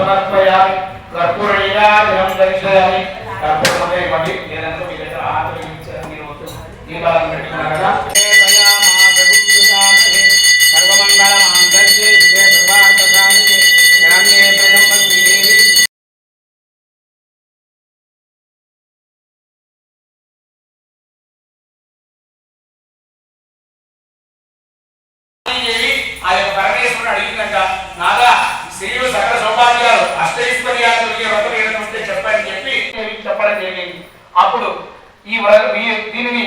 సమర్పయామి కర్పూరనీరాజనం దర్శయామి కర్పూరమే వండి ఏదంటే మీ దగ్గర ఆచరించారు మీరు దీపాలను పెట్టుకున్నారు కదా సర్వమంగళ మాంగళ్యే శివే సర్వార్థ సాధికే శరణ్యే త్రయంబకే దేవి ఆ యొక్క పరమేశ్వరుడు అడిగిందంట నాదా స్త్రీలు సకల సౌభాగ్యాలు అష్టైశ్వర్యాలు కలిగే వ్రతం ఏదైనా ఉంటే చెప్పని చెప్పి చెప్పడం జరిగింది. అప్పుడు దీనిని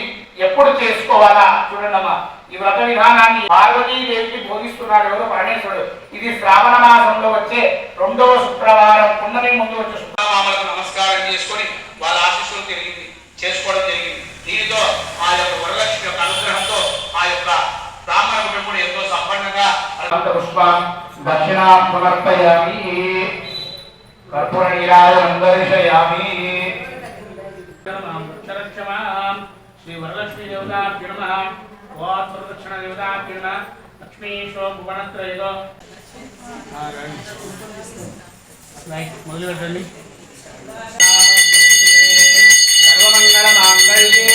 ఎప్పుడు చేసుకోవాలా చూడండమ్మా. ఈ వ్రత విధానాన్ని పార్వతీదేవికి బోధిస్తున్నాడు ఎవరు పరమేశ్వరుడు. ఇది శ్రావణ మాసంలో వచ్చే 2వ శుక్రవారం పున్నమి ముందు వచ్చే శుక్రవారాలకు నమస్కారం చేసుకొని వాళ్ళ ఆశీస్సులు చేసుకోవడం జరిగింది. దీనితో ఆ యొక్క వరలక్ష్మి యొక్క అనుగ్రహంతో ఆ యొక్క బ్రాహ్మణ కుటుంబం ఎంతో సంపన్నంగా పుష్పం దక్షిణా సమర్పయామి కర్పూర నీరాజనం దర్శయామి. శ్రీ వరలక్ష్మీ దేవతాభ్యో నమః. ఓం వరదక్షిణ దేవతాభ్యో నమః. లక్ష్మీశో భువనత్రయో మొదలు పెట్టండి. సర్వమంగళ మాంగళ్యే